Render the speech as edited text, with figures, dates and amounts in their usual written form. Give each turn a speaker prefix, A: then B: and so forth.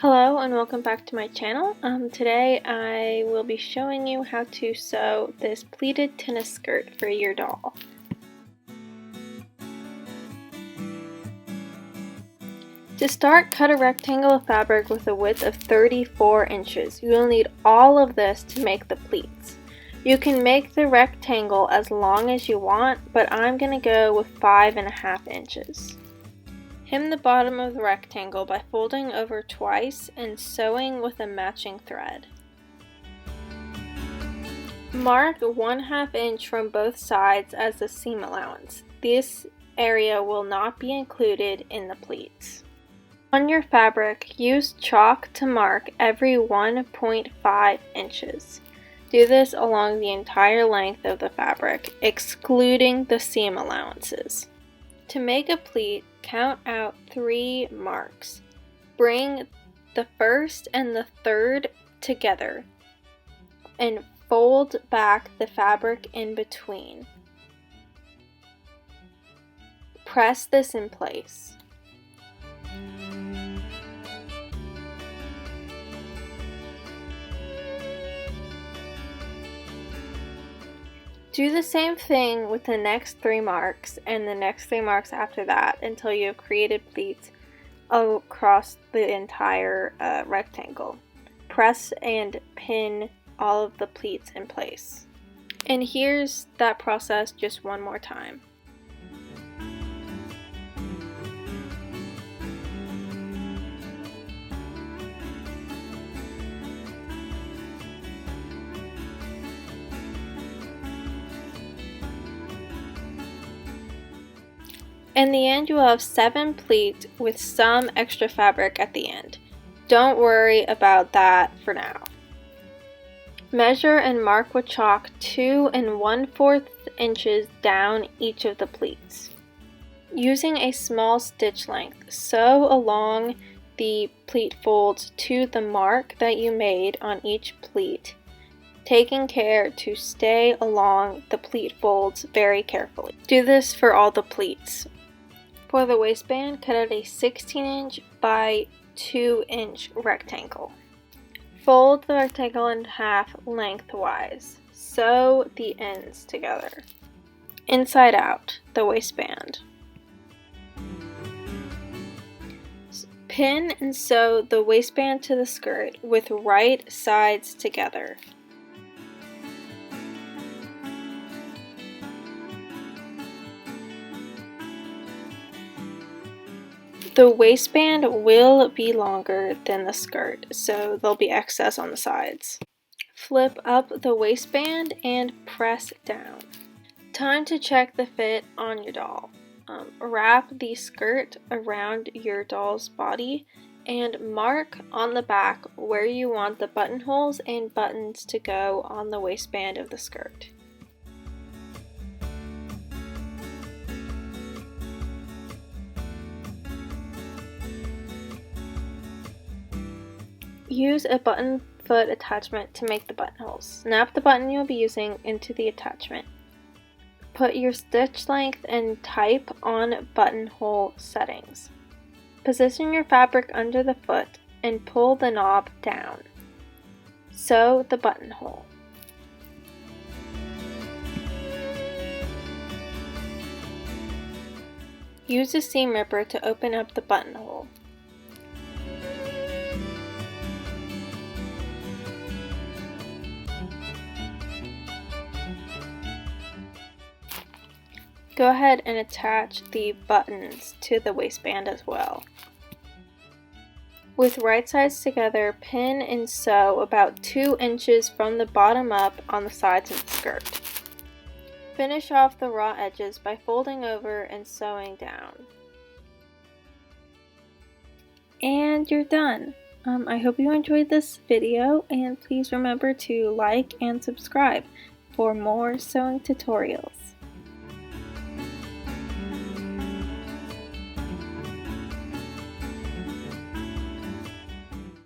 A: Hello and welcome back to my channel. Today I will be showing you how to sew this pleated tennis skirt for your doll. To start, cut a rectangle of fabric with a width of 34 inches. You will need all of this to make the pleats. You can make the rectangle as long as you want, but I'm going to go with 5.5 inches. Hem the bottom of the rectangle by folding over twice and sewing with a matching thread. Mark 1/2 inch from both sides as the seam allowance. This area will not be included in the pleats. On your fabric, use chalk to mark every 1.5 inches. Do this along the entire length of the fabric, excluding the seam allowances. To make a pleat, count out 3 marks. Bring the first and the third together and fold back the fabric in between. Press this in place. Do the same thing with the next 3 marks and the next 3 marks after that until you have created pleats across the entire rectangle. Press and pin all of the pleats in place. And here's that process just one more time. In the end, you will have 7 pleats with some extra fabric at the end. Don't worry about that for now. Measure and mark with chalk 2 1/4 inches down each of the pleats. Using a small stitch length, sew along the pleat folds to the mark that you made on each pleat, taking care to stay along the pleat folds very carefully. Do this for all the pleats. For the waistband, cut out a 16-inch by 2-inch rectangle. Fold the rectangle in half lengthwise. Sew the ends together. Inside out, the waistband. Pin and sew the waistband to the skirt with right sides together. The waistband will be longer than the skirt, so there'll be excess on the sides. Flip up the waistband and press down. Time to check the fit on your doll. Wrap the skirt around your doll's body and mark on the back where you want the buttonholes and buttons to go on the waistband of the skirt. Use a button foot attachment to make the buttonholes. Snap the button you'll be using into the attachment. Put your stitch length and type on buttonhole settings. Position your fabric under the foot and pull the knob down. Sew the buttonhole. Use a seam ripper to open up the buttonhole. Go ahead and attach the buttons to the waistband as well. With right sides together, pin and sew about 2 inches from the bottom up on the sides of the skirt. Finish off the raw edges by folding over and sewing down. And you're done. I hope you enjoyed this video, and please remember to like and subscribe for more sewing tutorials.